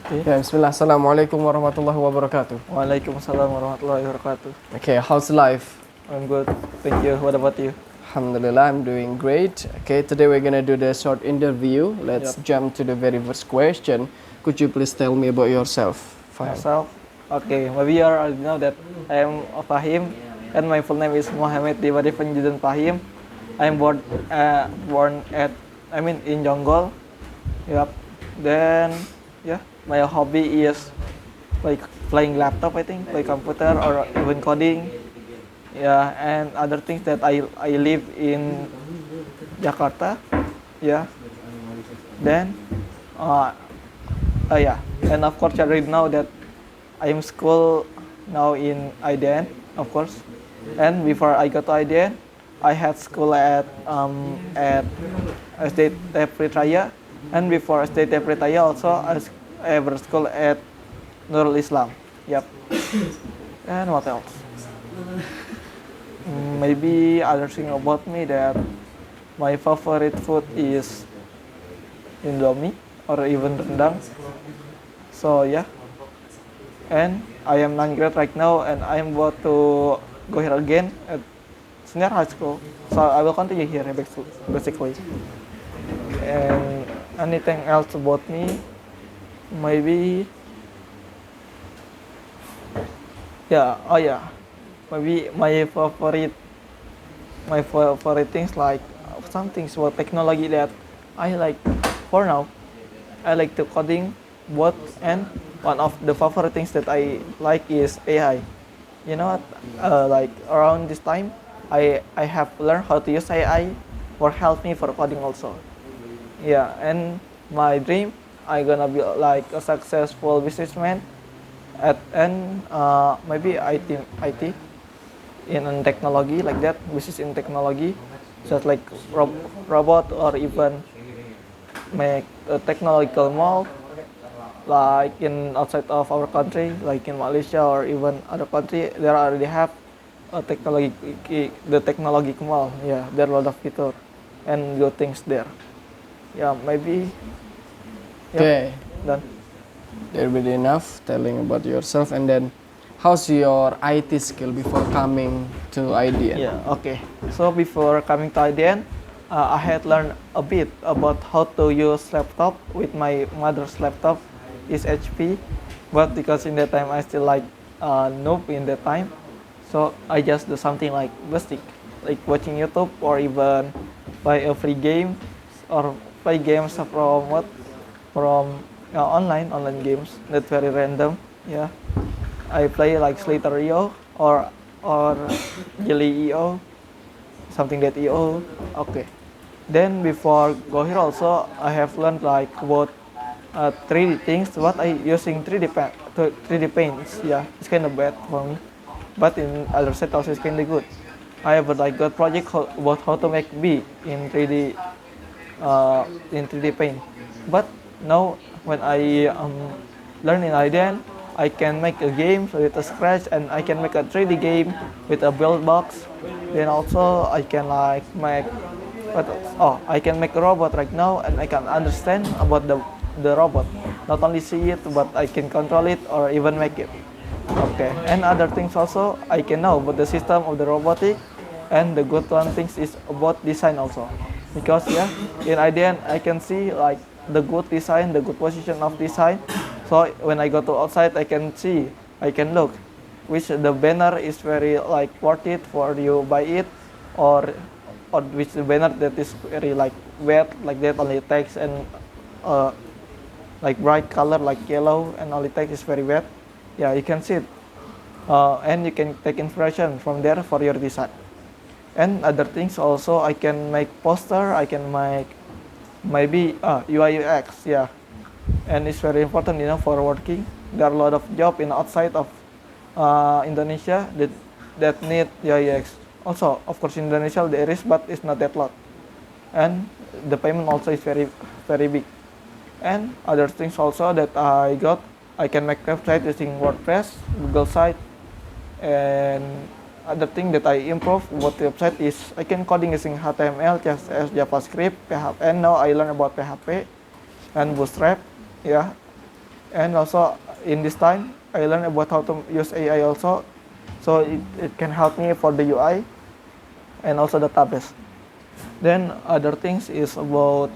Okay. Yeah, Bismillah. Assalamualaikum warahmatullahi wabarakatuh. Waalaikumsalam warahmatullahi wabarakatuh. Okay, how's life? I'm good. Thank you. What about you? Alhamdulillah, I'm doing great. Okay, today we're gonna do the short interview. Let's Yep. jump to the very first question. Could you please tell me about yourself? Fine. Myself. Okay. Maybe you already know that I am Fahim, and my full name is Mohammed Diwadi Panjudan Fahim. I'm born in Jonggol. Yep. Then my hobby is like playing laptop. I think play computer or even coding. Yeah, and other things that I live in Jakarta. Yeah. Then, uh, and of course I already know that I am school now in IDN, of course. And before I go to IDN, I had school at SD Raya, and before SD Raya also I have school at Nurul Islam. Yep. And what else? Maybe other thing about me that my favorite food is Indomie or even rendang. So yeah, and I am 9th grade right now, and I am about to go here again at senior high school. So I will continue here basically. And anything else about me? Maybe yeah. Oh yeah. Maybe my favorite things like some things about technology that I like. For now, I like to coding both, and one of the favorite things that I like is AI. You know, like around this time, I have learned how to use AI for help me for coding also. Yeah, and my dream, I gonna be like a successful businessman maybe IT in technology like that, business in technology, just like robot or even make a technological mall like in outside of our country, like in Malaysia or even other country. There already have a the technology mall. Yeah, there are a lot of feature and good things there. Yeah, maybe. Yep, Okay, done. that'll be enough telling about yourself. And then, how's your IT skill before coming to IDN? Yeah, okay. So before coming to IDN, I had learned a bit about how to use laptop with my mother's laptop is HP, but because in that time I still like noob in that time, so I just do something like basic, like watching YouTube or even play a free game or play games from online games that very random. Yeah, I play like Slater.io or Jelly.io, something that EO. Okay. Then before go here also I have learned like about 3D things. What I using 3D paints. Yeah, it's kind of bad for me, but in other side also it's kind of good. I have like got project about how to make bee in 3D paint. But now when I learn in IDEN, I can make a game with a scratch, and I can make a 3D game with a build box. Then also I can like make I can make a robot right now, and I can understand about the robot. Not only see it, but I can control it or even make it. Okay, and other things also I can know about the system of the robotic, and the good one things is about design also, because yeah, in IDN I can see like the good design, the good position of design. So when I go to outside, I can see, I can look, which the banner is very like worth it for you buy it, or which the banner that is very like wet like that, only text and uh, like bright color like yellow and only text is very wet. Yeah, you can see it, and you can take inspiration from there for your design. And other things also, I can make poster, I can make maybe UI UX. Yeah, and it's very important, for working. There are a lot of job in outside of Indonesia that need UI UX. Also, of course, in Indonesia there is, but it's not that lot, and the payment also is very very big. And other things also that I can make website using WordPress, Google site, and other thing that I improve about the website is I can coding using HTML, CSS, JavaScript, PHP, and now I learn about PHP and Bootstrap. Yeah, And also in this time, I learned about how to use AI also, so it can help me for the UI and also database. Then other things is about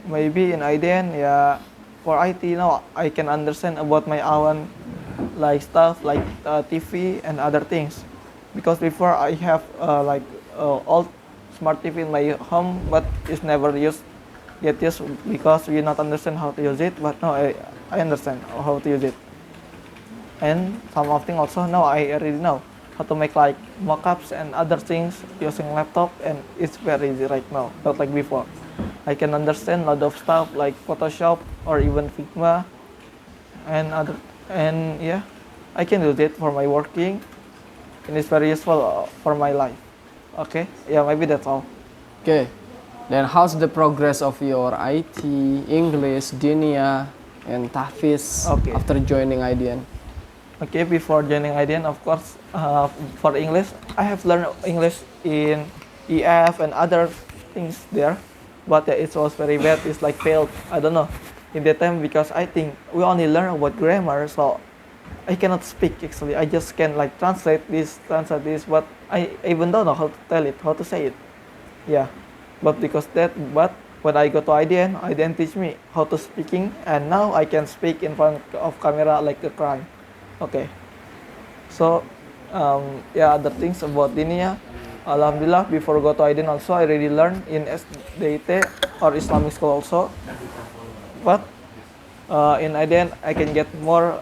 maybe in IDN, yeah, for IT now I can understand about my own like stuff like TV and other things, because before I have old smart TV in my home, but it's never used get used because we not understand how to use it. But now I understand how to use it, and some of things also now I already know how to make like mockups and other things using laptop, and it's very easy right now, not like before. I can understand a lot of stuff like Photoshop or even Figma and other, and yeah, I can use it for my working, and it's very useful for my life. Okay, yeah, maybe that's all. Okay. Then how's the progress of your IT, English, Dinia, and Tahfiz Okay. after joining IDN? Okay, before joining IDN, of course, for English, I have learned English in EF and other things there, but it was very bad. It's like failed. I don't know. In that time, because I think we only learn about grammar, so I cannot speak actually. I just can like translate this, but I even don't know how to tell it, how to say it. Yeah, but because that, but when I go to IDN, IDN teach me how to speaking, and now I can speak in front of camera like a crime. Okay, so yeah, other things about Dinia. Alhamdulillah, before go to IDN also, I already learned in SDIT or Islamic school also. But in IDN, I can get more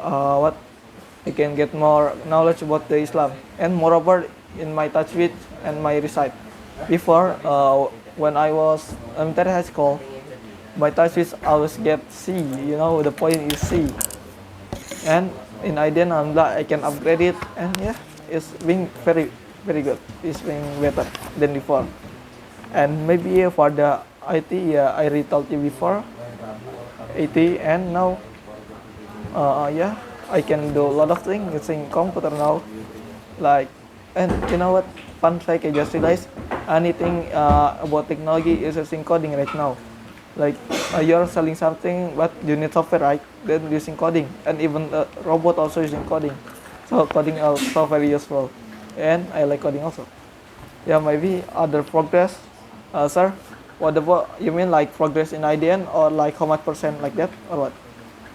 I can get more knowledge about the Islam, and moreover in my tajweed and my recite. Before, when I was elementary high school, my tajweed always get C. You know, the point is C. And in IDN, alhamdulillah, I can upgrade it, and yeah, it's being very, very good. It's being better than before. And maybe for the IT, yeah, I already told you before, IT, and now, yeah, I can do a lot of things using computer now. Like, and you know what? Fun fact, I just realized anything about technology is using coding right now. Like you're selling something, but you need software, right? Then using coding, and even the robot also using coding. So coding also very useful, and I like coding also. Yeah, maybe other progress, sir. What about you mean like progress in IDN or like how much percent like that or what?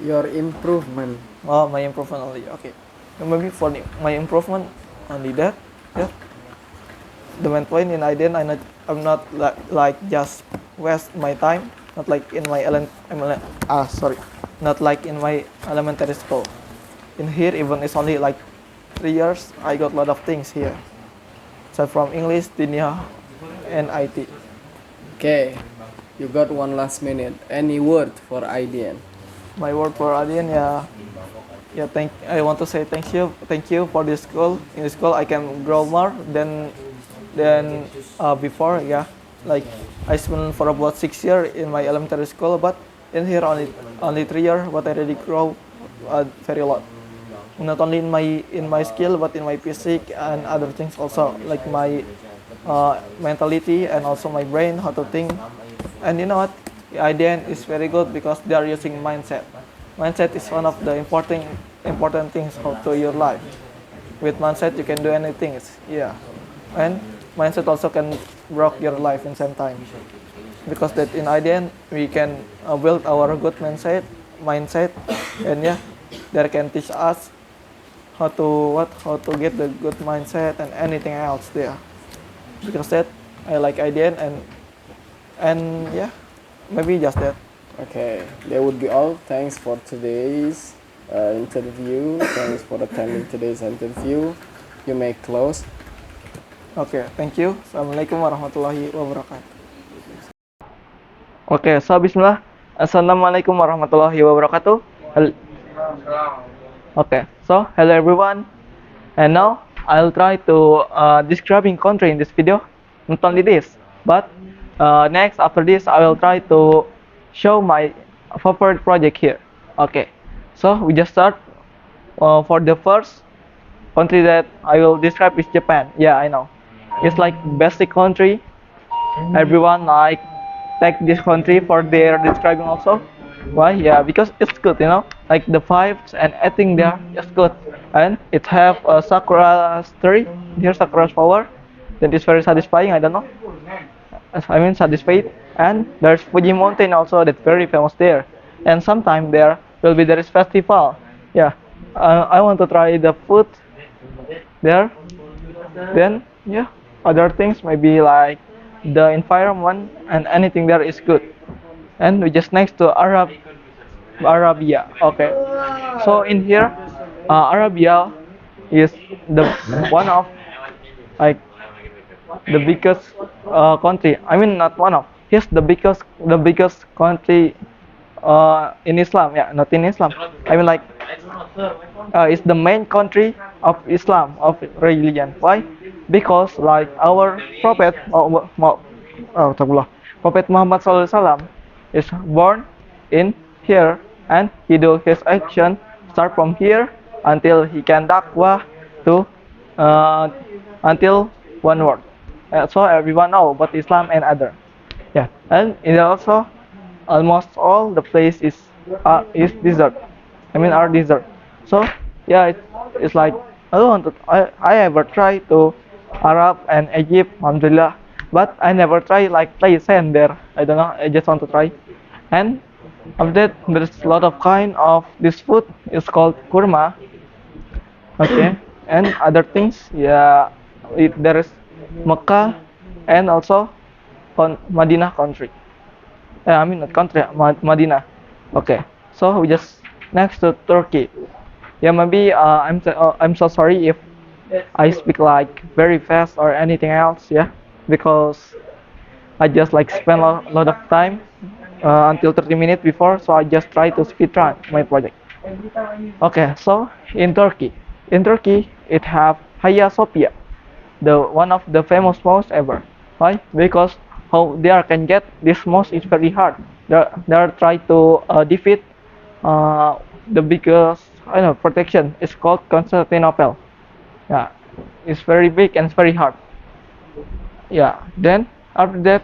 Your improvement. Oh, my improvement only. Okay, maybe for my improvement only that. Yeah. The main point in IDN, I'm not like just waste my time. Not like in my not like in my elementary school. In here, even it's only like 3 years, I got a lot of things here. So from English, Dinia, and IT. Okay. You got one last minute. Any word for IDN? My word for IDN, yeah, yeah. I want to say thank you for this school. In this school, I can grow more than before. Yeah, like I spent for about 6 years in my elementary school, but in here only 3 years, but I already grow very lot. Not only in my skill, but in my physique and other things also, like my mentality and also my brain, how to think. And you know what? The IDN is very good because they are using mindset. Mindset is one of the important things to your life. With mindset, you can do anything. Yeah, and mindset also can rock your life in same time. Because that in IDN we can build our good mindset, and yeah, they can teach us how to get the good mindset and anything else there. Because that I like IDN, and yeah, maybe just that. Okay, that would be all. Thanks for today's interview. Thanks for attending today's interview. You may close. Okay, thank you. Assalamualaikum warahmatullahi wabarakatuh. Okay, so bismillah. Assalamualaikum warahmatullahi wabarakatuh. Okay, so hello everyone. And now I'll try to describing country in this video. Not only this, but next after this I will try to show my favorite project here. Okay, so we just start. For the first country that I will describe is Japan. Yeah, I know. It's like basic country. Everyone like take this country for their describing also. Why? Yeah, because it's good, you know. like the vibes and eating there is good. And it have a sakura tree here, sakura flower, that is very satisfying. I don't know. I mean satisfied. And there's Fuji Mountain also that's very famous there. And sometime there is festival. Yeah, I want to try the food there. Then yeah, other things maybe like the environment and anything there is good. And we just next to Arabia. Okay, so in here, Arabia is the one of like the biggest country. I mean not one of. He's the biggest country in Islam. Yeah, not in Islam. I mean like it's the main country of Islam of religion. Why? Because like our Prophet Astagfirullah. Prophet Muhammad SAW is born in here and he do his action start from here until he can dakwah to uh, until one world. So everyone know about Islam and other. Yeah, and it also almost all the place is desert. I mean are desert. So yeah, it's like I don't want to. I ever try to Arab and Egypt, Alhamdulillah, but I never try like play sand there. I don't know. I just want to try. And of that, there's a lot of kind of this food. It's called kurma. Okay, and other things. Yeah, there is Mecca and also Madinah country. I mean not country, Madinah. Okay, so we just next to Turkey. Yeah, maybe I'm so sorry if I speak like very fast or anything else. Yeah, because I just like spend a lot of time until 30 minutes before, so I just try to speed run my project. Okay, so in Turkey it have Hagia Sophia, the one of the famous mosques ever. Why? Because how they are can get this mosque is very hard. They are try to defeat the biggest I know protection. It's called Constantinople. Yeah, it's very big and it's very hard. Yeah. Then after that,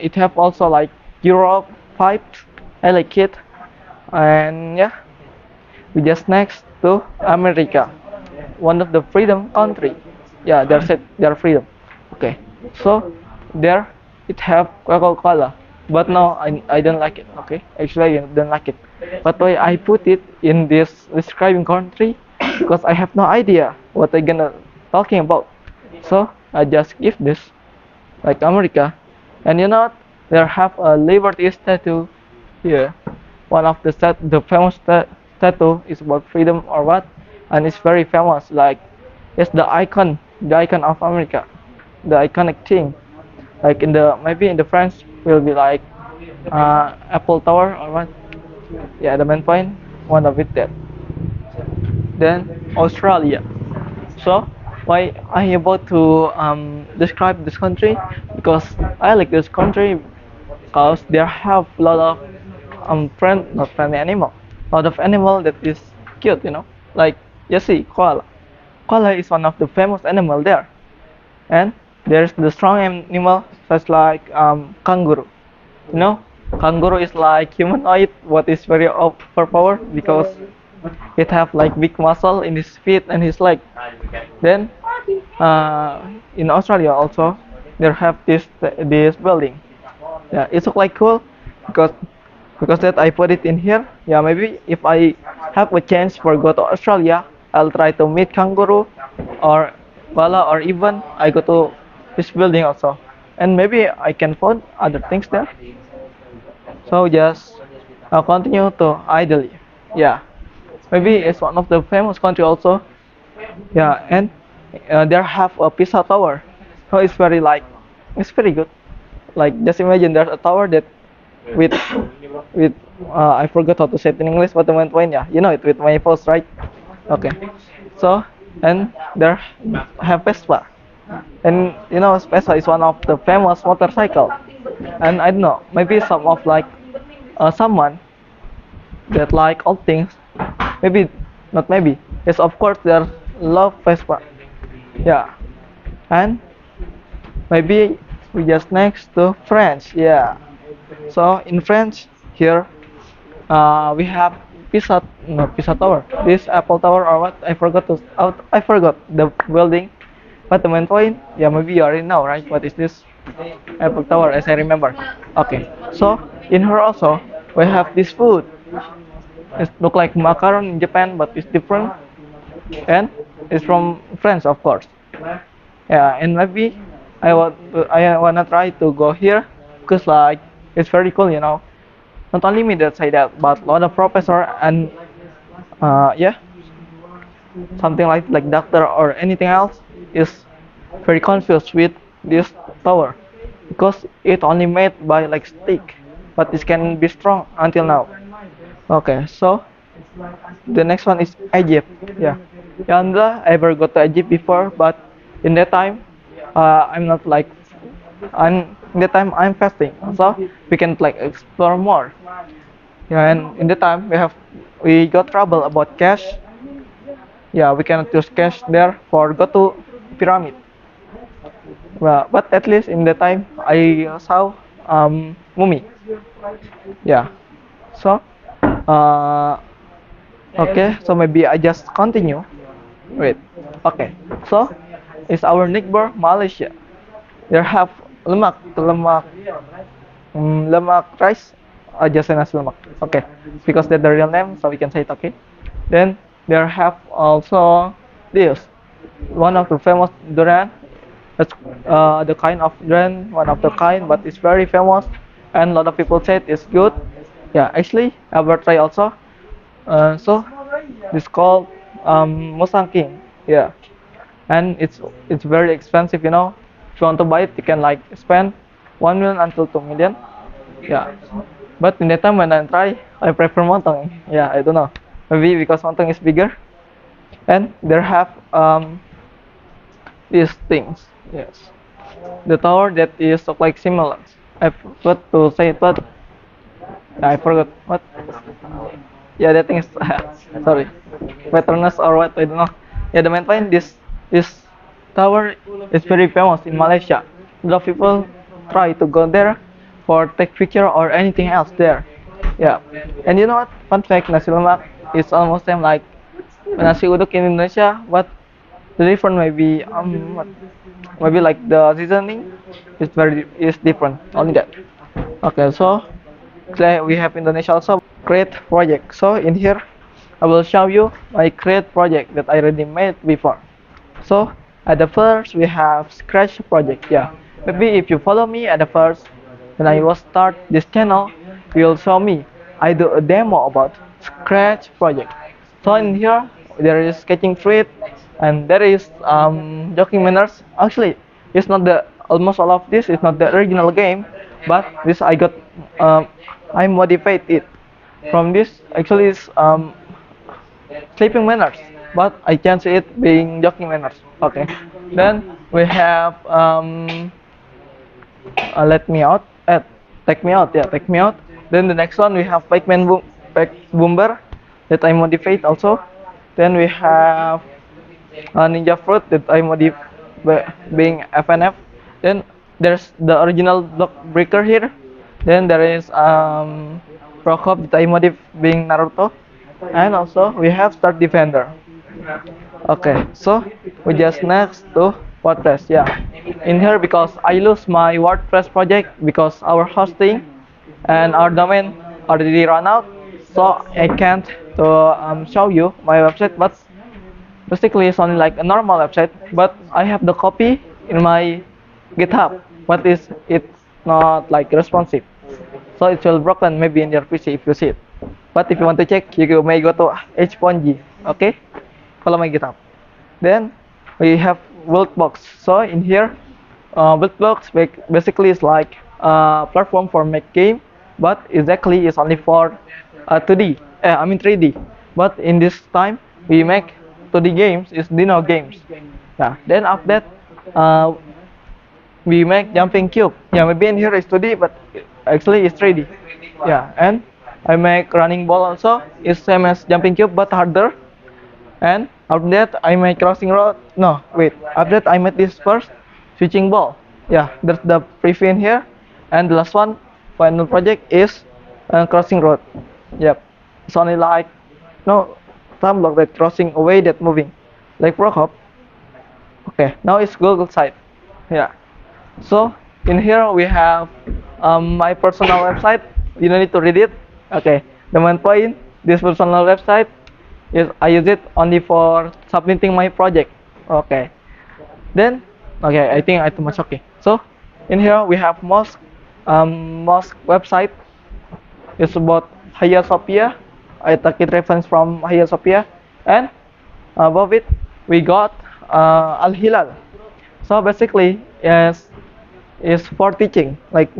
it have also like Europe pipes. I like it. And yeah, we just next to America, one of the freedom country. Yeah, they're freedom. Okay, so there it have Coca-Cola, but no, I don't like it. Okay, actually I don't like it. But why I put it in this describing country because I have no idea what I gonna talking about. So I just give this like America, and you know what? There have a Liberty statue here. One of the famous statue is about freedom or what, and it's very famous. Like it's the icon of America, the iconic thing. Like in the maybe in the France will be like Apple Tower or what? Yeah, the main point, one of it there. Then Australia. So why I about to describe this country because I like this country because there have a lot of not friendly animal, a lot of animal that is cute, like you see koala. Koala is one of the famous animal there, and there's the strong animal such like kangaroo. You know, kangaroo is like humanoid, what is very overpowered because it have like big muscle in his feet and his leg. Then in Australia also there have this building. Yeah, it's quite cool because that I put it in here. Yeah, maybe if I have a chance for go to Australia, I'll try to meet kangaroo or koala or even I go to this building also, and maybe I can find other things there. So just continue to idly. Yeah, maybe it's one of the famous country also. Yeah, and there have a Pisa Tower. So it's very good. Like just imagine there's a tower that with with I forgot how to say it in English, but the main point, yeah, you know it with my post, right? Okay. So and there have Vespa, and Vespa is one of the famous motorcycle, and I don't know, maybe some of like someone that like old things, maybe not maybe, yes of course they love Vespa, yeah, and maybe we just next to French, yeah. So in French here we have Pisa Tower. This Apple Tower or what? I forgot the building. But the main point, yeah, maybe you already know, right? What is this Apple Tower? As I remember. Okay. So in here also we have this food. It look like macaron in Japan, but it's different, and it's from France, of course. Yeah, and maybe I wanna try to go here, cause like it's very cool, you know. Not only me that say that, but a lot of professor and yeah, something like doctor or anything else is very confused with this tower because it only made by like stick, but this can be strong until now. Okay, so the next one is Egypt. Yeah, Yanda ever go to Egypt before, but in that time, I'm not like in that time I'm fasting, so we can like explore more. Yeah, and in the time we got trouble about cash. Yeah, we cannot use cash there for go to pyramid. Well, but at least in the time I saw mummy. Yeah. So uh, okay, so maybe I just continue. Wait. Okay. So it's our neighbor Malaysia. They have lemak rice adjacent as lemak. Okay, because that's the real name, so we can say it. Okay. Then there have also this one of the famous durian. That's the kind of durian, one of the kind, but it's very famous, and a lot of people said it's good. Yeah, actually, I will try also. So this called Musang King. Yeah, and it's very expensive, you know. If you want to buy it, you can like spend 1 million until 2 million. Yeah, but in the time when I try, I prefer Montong. Yeah, I don't know, maybe because Montong is bigger, and there have these things. Yes, the tower that is look like similar. I forgot to say it, but I forgot what. Yeah, that thing is sorry, Petronas or what, I don't know. Yeah, the main point, this tower is very famous in Malaysia. A lot of people try to go there for take picture or anything else there. Yeah, and you know what? Fun fact, nasi lemak is almost same like nasi uduk in Indonesia, but the different maybe maybe like the seasoning is different. Only that. Okay, so today we have Indonesia also create project. So in here I will show you my create project that I already made before. So at the first we have scratch project. Yeah, maybe if you follow me at the first when I will start this channel, you will show me I do a demo about scratch project. So in here there is sketching treat and there is joking manners. Actually it's not the almost all of this is not the original game, but this I got I modified it from this. Actually is sleeping manners, but I changed it being joking manners. Okay, then we have let me out take me out. Yeah, take me out. Then the next one we have Pac Boomber that I modified also. Then we have Ninja Fruit that I modified being FNF. Then there's the original block breaker here. Then there is Prokop that I modified being Naruto. And also we have Start Defender. Okay, so we just next to WordPress. Yeah, in here because I lose my WordPress project because our hosting and our domain already run out, so I can't to show you my website. But basically it's only like a normal website, but I have the copy in my GitHub, but it's not like responsive, so it will broken maybe in your PC if you see it. But if you want to check, you may go to hpongi. Okay, follow my GitHub. Then we have Buildbox. So in here, Buildbox basically is like a platform for make game, but exactly it's only for 2D. I mean 3D. But in this time we make 2D games is Dino games. Yeah. Then after that, we make jumping cube. Yeah, maybe in here is 2D, but actually it's 3D. Yeah, and I make running ball also. It's same as jumping cube but harder. And after that I make crossing road. No, wait. After that I made this first switching ball. Yeah, there's the preview in here. And the last one, final project is crossing road. Yep. It's only like no some block that crossing away that moving, like Prokop. Okay, now it's Google site. Yeah. So in here we have my personal website. You don't need to read it. Okay. The main point, this personal website is I use it only for submitting my project. Okay. Then, okay, I think I too much. Okay. So in here we have mosque website. It's about Hagia Sophia. I take it reference from Hagia Sophia, and above it we got Al Hilal. So basically, yes, is for teaching. Like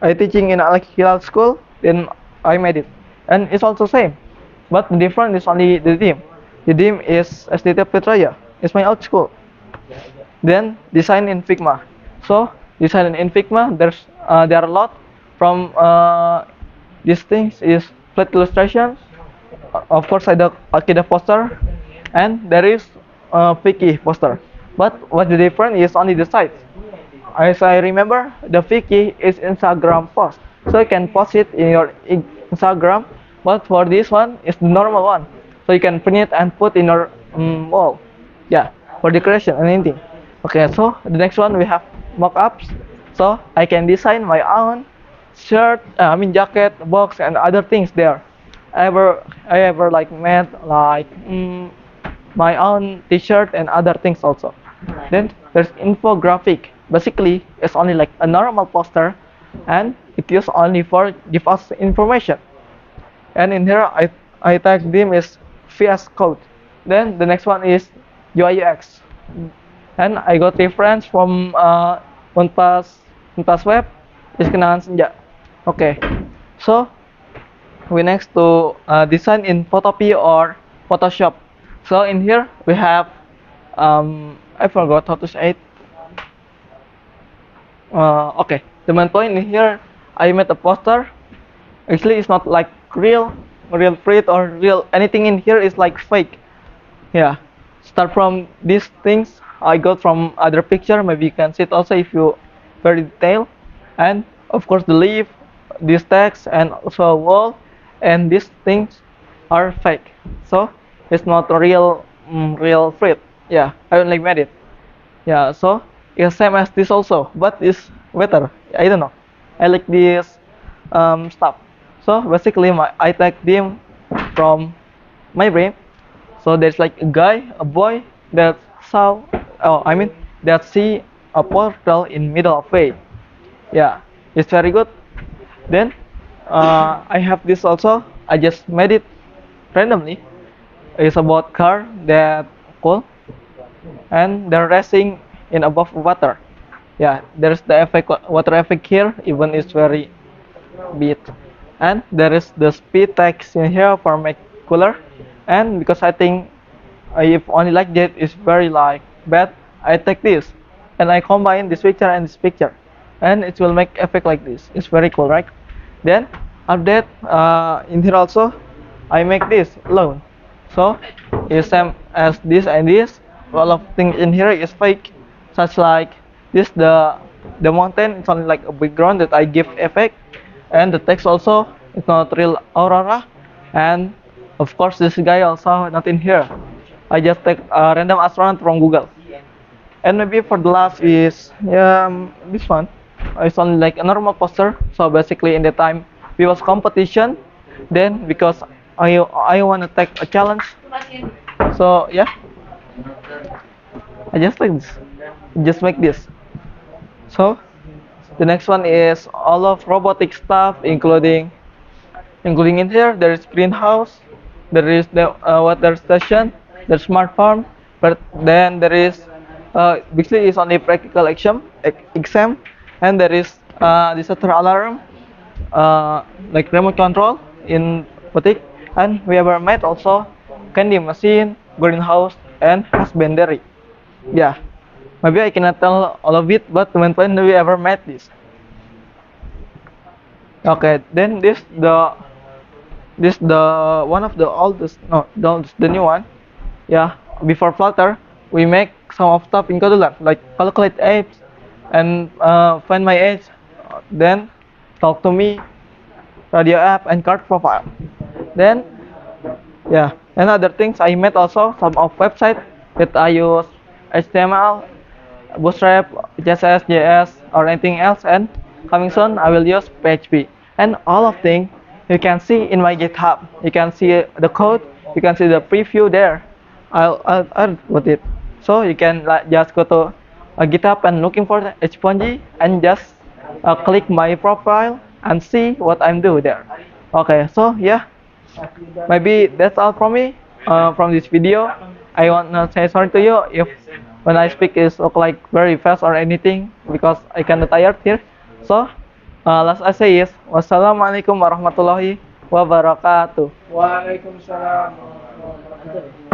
I teaching in Al Hilal school, then I made it, and it's also same. But the difference is only the theme. The theme is SDT Petraya. It's my old school. Then design in Figma. So design in Figma, there are a lot from these things is flat illustration. Of course, I the Akida poster, and there is Fiki poster. But what the difference is only the size. As I remember, the Fiki is Instagram post, so you can post it in your Instagram. But for this one, it's the normal one, so you can print it and put in your wall. Yeah, for decoration and anything. Okay, so the next one we have mock-ups. So I can design my own shirt, jacket, box, and other things there. I ever like made like my own T-shirt and other things also. Then there's infographic. Basically, it's only like a normal poster, and it is only for give us information. And in here, I tag them is VS Code. Then the next one is UI UX, and I got reference from Unpas Web, is Kenangan Senja. Okay, so we next to design in Photopea or Photoshop. So in here we have I forgot how to say it. Okay, the main point in here I made a poster. Actually, it's not like real print or real anything in here is like fake. Yeah, start from these things I got from other picture. Maybe you can see it also if you very detail. And of course the leaf, this text, and also a wall, and these things are fake. So it's not a real print. Yeah, I only made it. Yeah, so it's same as this also, but it's better. I don't know. I like this stuff. So basically, I take them from my brain. So there's like a guy, a boy that that see a portal in middle of way. Yeah, it's very good. Then I have this also. I just made it randomly. It's about car that cool, and they're racing in above water. Yeah, there's the effect water effect here, even it's very bit. And there is the speed text in here for make cooler. And because I think if only like that is very like bad, I take this and I combine this picture and this picture, and it will make effect like this. It's very cool, right? Then update in here also I make this alone. So it's same as this and this. All of things in here is fake, such like this the mountain. It's only like a background that I give effect, and the text also it's not real aurora. And of course this guy also not in here. I just take a random astronaut from Google. And maybe for the last is this one. It's only like a normal poster. So basically in the time we was competition, then because I want to take a challenge. So yeah, I just like this. Just make this. So the next one is all of robotic stuff, including in here there is greenhouse, there is the water station, the smart farm, but then there is basically it's only practical exam, and there is disaster alarm, like remote control in boutique, and we ever made also candy machine, greenhouse, and husbandry. Yeah, maybe I cannot tell all of it, but when we ever made this. Okay, then this the one of the oldest, no, the new one. Yeah, before Flutter we make some of stuff in Godular like calculate age and find my age, then talk to me, radio app, and card profile. Then yeah, And other things, I made also some of website that I use HTML, Bootstrap, CSS, JS, or anything else. And coming soon, I will use PHP. And all of things you can see in my GitHub. You can see the code. You can see the preview there. I'll put it. So you can like just go to GitHub and looking for the Hponji and just click my profile and see what I'm doing there. Okay, so yeah, maybe that's all from me from this video. I want to say sorry to you if when I speak is look like very fast or anything because I kinda tired here. So last I say is wassalamualaikum warahmatullahi wabarakatuh. Waalaikumsalam warahmatullahi wabarakatuh.